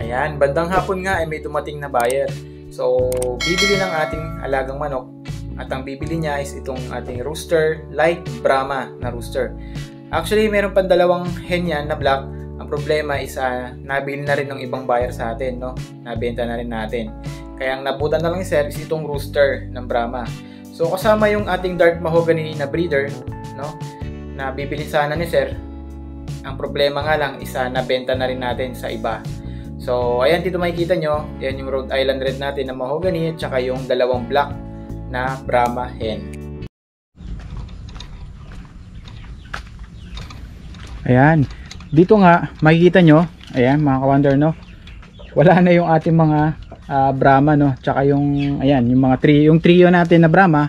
Ayan, bandang hapon nga ay may dumating na buyer. So, bibili ng ating alagang manok at ang bibili niya is itong ating rooster, light Brahma na rooster. Actually, meron pang dalawang hen yan na black. Ang problema is nabili na rin ng ibang buyer sa atin, no? Nabenta na rin natin. Kaya ang nabutan na lang ni sir is itong rooster ng Brahma. So, kasama yung ating dark mahogany na breeder, no? Na bibili sana ni sir. Ang problema nga lang is nabenta na rin natin sa iba. So, ayan dito makikita nyo, yan yung Rhode Island Red natin na mahogany at saka yung dalawang black na Brahma hen. Ayan, dito nga makikita nyo, ayan mga ka-wonder, no? Wala na yung ating mga Brahma, no? Tsaka yung, ayan, yung mga yung trio natin na Brahma,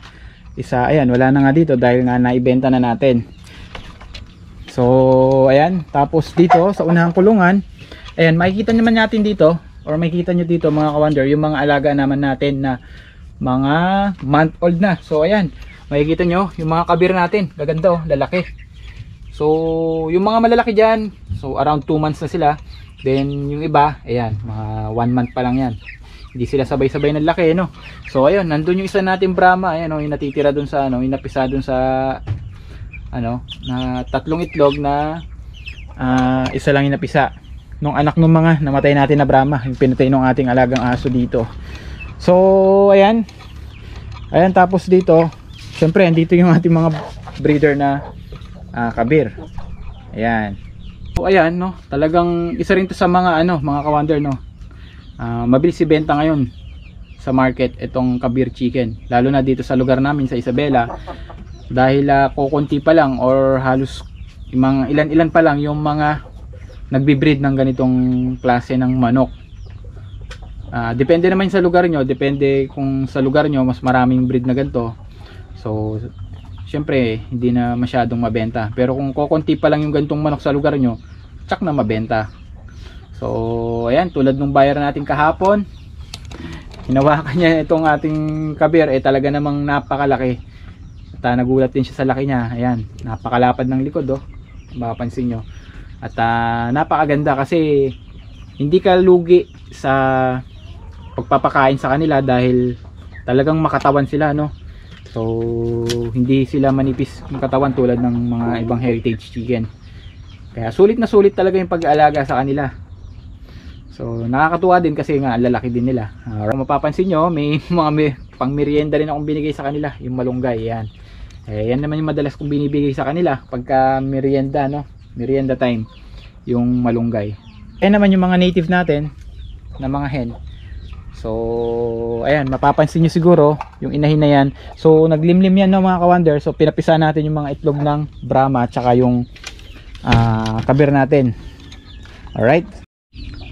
ayan, wala na nga dito dahil nga naibenta na natin. So, ayan, tapos dito sa unahang kulungan, ayan, makikita naman natin dito, or makikita nyo dito mga ka-wonder, yung mga alaga naman natin na mga month old na. So ayan, makikita nyo yung mga kabir natin, gaganda oh, lalaki. So yung mga malalaki dyan, so around 2 months na sila. Then yung iba, ayan, mga 1 month pa lang yan. Hindi sila sabay-sabay ng laki, no? So ayun, nandun yung isa natin Brahma, ayan oh, yung natitira dun sa, yung napisa dun sa, na 3 itlog na isa lang yung napisa nung anak ng mga namatay natin na Brahma, yung pinatay ng ating alagang aso dito. So ayan, tapos dito syempre andito yung ating mga breeder na kabir. Ayan, so ayan, no, talagang isa rin to sa mga mga ka-wonder, no, mabilis ibenta ngayon sa market itong kabir chicken, lalo na dito sa lugar namin sa Isabela, dahil kukunti pa lang or halos mga ilan-ilan pa lang yung mga nagbi-breed ng ganitong klase ng manok. Depende naman sa lugar nyo, depende kung sa lugar nyo mas maraming breed na ganito, so syempre hindi na masyadong mabenta. Pero kung kukunti pa lang yung ganitong manok sa lugar nyo, tsak na mabenta. So ayan, tulad nung buyer natin kahapon, hinawakan niya itong ating kabir, talaga namang napakalaki at nagulat din siya sa laki niya. Ayan, napakalapad ng likod, oh, mapapansin nyo. At napakaganda kasi hindi ka lugi sa pagpapakain sa kanila dahil talagang makatawan sila, no? So hindi sila manipis ng katawan tulad ng mga ibang heritage chicken. Kaya sulit na sulit talaga yung pag-aalaga sa kanila. So nakakatuwa din kasi nga lalaki din nila. Mapapansin nyo, may mga pang merienda rin akong binigay sa kanila, yung malunggay. Yan, yan naman yung madalas kong binibigay sa kanila pagka merienda, no? Merienda time, yung malunggay. Naman yung mga native natin na mga hen. So ayan, mapapansin nyo siguro yung inahin na yan. So naglimlim yan, no, mga ka-wonder. So pinapisa natin yung mga itlog ng Brahma tsaka yung kabir natin. Alright,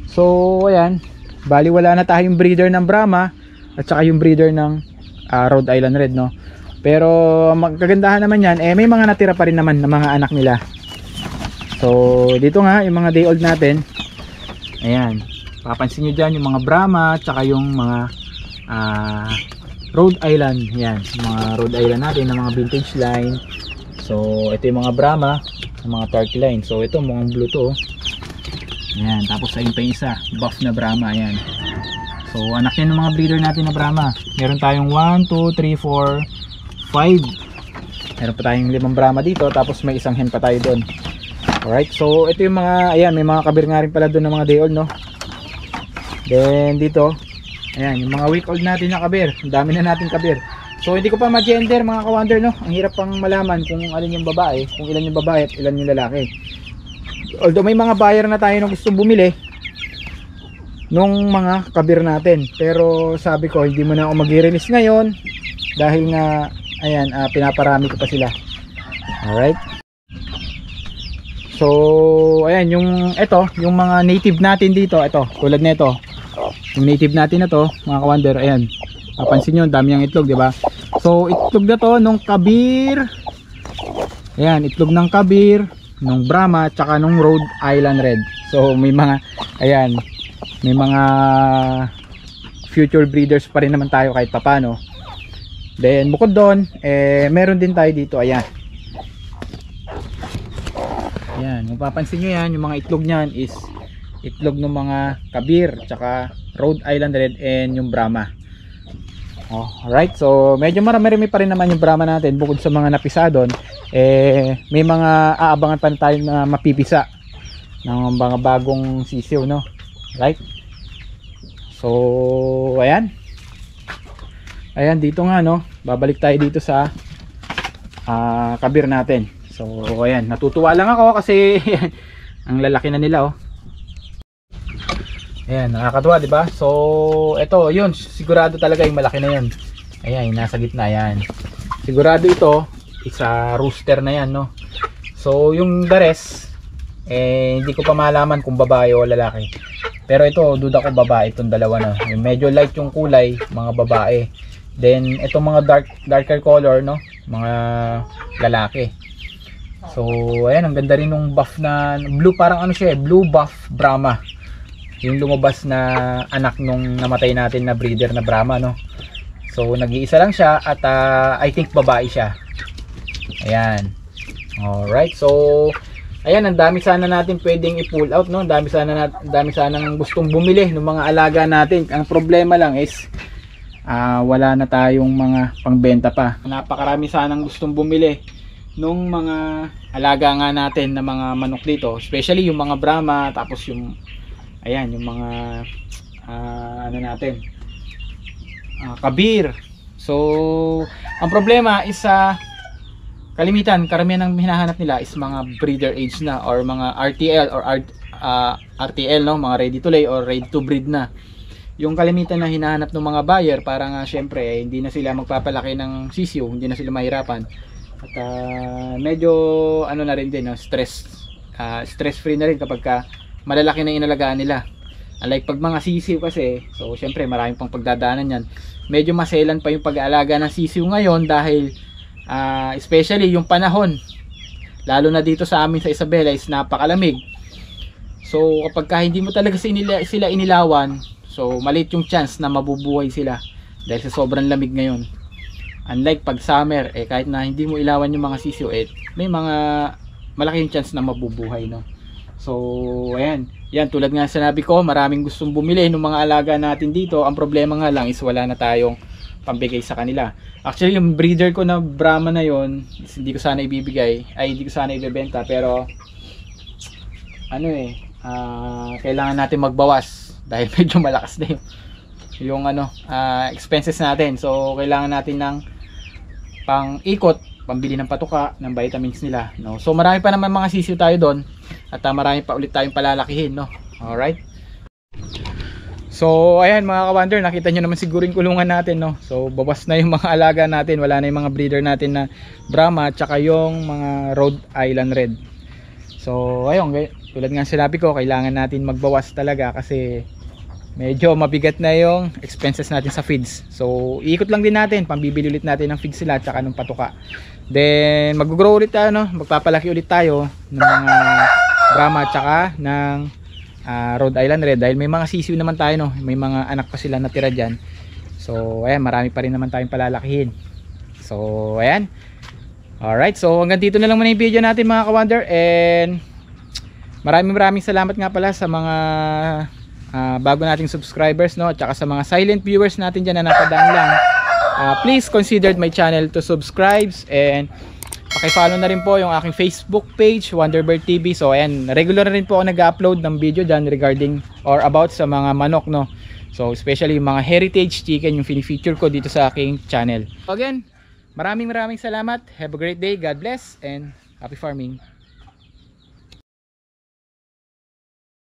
so ayan, bali wala na tayong breeder ng Brahma at saka yung breeder ng Rhode Island Red, no. Pero magkagandahan naman yan, may mga natira pa rin naman na mga anak nila. So dito nga yung mga day old natin, ayan, papansin nyo dyan yung mga Brahma tsaka yung mga Rhode Island. Yan, mga Rhode Island natin na mga vintage line. So ito yung mga Brahma, yung mga turkey line. So ito mga blue to, ayan, tapos ayun pa yung isa, buff na Brahma. Ayan, so anak yan ng mga breeder natin na Brahma. Meron tayong 1, 2, 3, 4, 5. Meron pa tayong 5 Brahma dito, tapos may isang hen pa tayo doon. Alright, so ito yung mga, ayan, may mga kabir nga rin pala doon ng mga day old, no. Then dito, ayan, yung mga week old natin na kabir. Ang dami na natin kabir. So hindi ko pa ma-gender, mga ka-wonder, no. Ang hirap pang malaman kung alin yung babae, kung ilan yung babae at ilan yung lalaki. Although may mga buyer na tayo na gustong bumili nung mga kabir natin, pero sabi ko hindi mo na ako mag-release ngayon dahil nga, ayan, pinaparami ko pa sila. Alright, so ayan, yung yung mga native natin dito, ito tulad nito, yung native natin na to, mga ka-wonder, ayan, papansin nyo, dami yung itlog, di ba? So itlog na to nung kabir, ayan, itlog ng kabir, nung Brahma, tsaka nung Rhode Island Red. So may mga, ayan, may mga future breeders pa rin naman tayo kahit papano. Then bukod doon, meron din tayo dito, ayan. Ayan, mapapansin nyo yan, yung mga itlog nyan is itlog ng mga Kabir, tsaka Rhode Island Red and yung Brahma. Alright, so medyo marami pa rin naman yung Brahma natin. Bukod sa mga napisa doon, may mga aabangan pa tayo na mapipisa ng mga bagong sisiw, no? Right? So ayan dito nga, no, babalik tayo dito sa Kabir natin. So ayan, natutuwa lang ako kasi ang lalaki na nila, oh. Ayan, nakakatuwa, di ba? So ito, yun, sigurado talaga yung malaki na yun. Ayan, nasa gitna yan. Sigurado ito isa rooster na yan, no? So yung the rest, hindi ko pa malaman kung babae o lalaki. Pero ito, duda ko babae itong dalawa, no? Yung medyo light yung kulay, mga babae. Then itong mga darker color, no, mga lalaki. So ayan, ang ganda rin nung buff na blue, parang ano siya, blue buff Brahma. Yung lumabas na anak nung namatay natin na breeder na Brahma, no. So nag-iisa lang siya at I think babae siya. Ayan. Alright, so ayan, ang dami sana natin pwedeng i-pull out, no. Dami sana ng gustong bumili ng mga alaga natin. Ang problema lang is wala na tayong mga pangbenta pa. Napakarami sanang gustong bumili nung mga alaga nga natin na mga manok dito, especially yung mga Brahma, tapos yung ayan, yung mga ano natin, Kabir. So ang problema is karamihan ng hinahanap nila is mga breeder age na or mga RTL or RTL, no, mga ready to lay or ready to breed na. Yung kalimitan na hinahanap ng mga buyer para nga syempre hindi na sila magpapalaki ng sisiw, hindi na sila mahirapan. At medyo ano na rin din, no, stress free na rin kapag malalaki na inalagaan nila. Unlike pag mga sisiw kasi, so syempre maraming pang pagdadaanan yan. Medyo maselan pa yung pag-aalaga ng sisiw ngayon dahil especially yung panahon, lalo na dito sa amin sa Isabela, is napakalamig. So kapag hindi mo talaga sila inilawan, so maliit yung chance na mabubuhay sila dahil sa sobrang lamig ngayon. Unlike pag summer, kahit na hindi mo ilawan yung mga sisiw, may mga malaking chance na mabubuhay, no. So ayan, yan, tulad nga sinabi ko, maraming gustong bumili ng mga alaga natin dito. Ang problema nga lang is wala na tayong pambigay sa kanila. Actually yung breeder ko na Brahma na yon, hindi ko sana ibibigay, hindi ko sana ibebenta, pero ano kailangan natin magbawas dahil medyo malakas na yung expenses natin. So kailangan natin ng pang ikot, pambili ng patuka, ng vitamins nila, no. So marami pa naman mga sisiw tayo doon at marami pa ulit tayong palalakihin, no. Alright, so ayan mga ka-wonder, nakita nyo naman siguro yung kulungan natin, no. So bawas na yung mga alaga natin, wala na yung mga breeder natin na Brahma tsaka yung mga Rhode Island Red. So ayun, tulad nga sinabi ko, kailangan natin magbawas talaga kasi medyo mabigat na yung expenses natin sa feeds. So iikot lang din natin, pambibili ulit natin ng feeds sila tsaka ng patuka. Then mag-grow ulit tayo, no? Magpapalaki ulit tayo ng mga Brahma tsaka ng Rhode Island Red dahil may mga sisiw naman tayo, no? May mga anak pa sila natira dyan. So ayan, marami pa rin naman tayong palalakihin. So ayan. Alright, so hanggang dito na lang muna yung video natin mga ka-wonder, and maraming salamat nga pala sa mga bago nating subscribers, no, at saka sa mga silent viewers natin dyan na napadaan lang. Please consider my channel to subscribe, and paki-follow na rin po yung aking Facebook page, Wonderbird TV. So ayan, regular na rin po ako nag-upload ng video dyan regarding or about sa mga manok, no. So especially yung mga heritage chicken yung fini-feature ko dito sa aking channel. So again, maraming salamat. Have a great day. God bless and happy farming.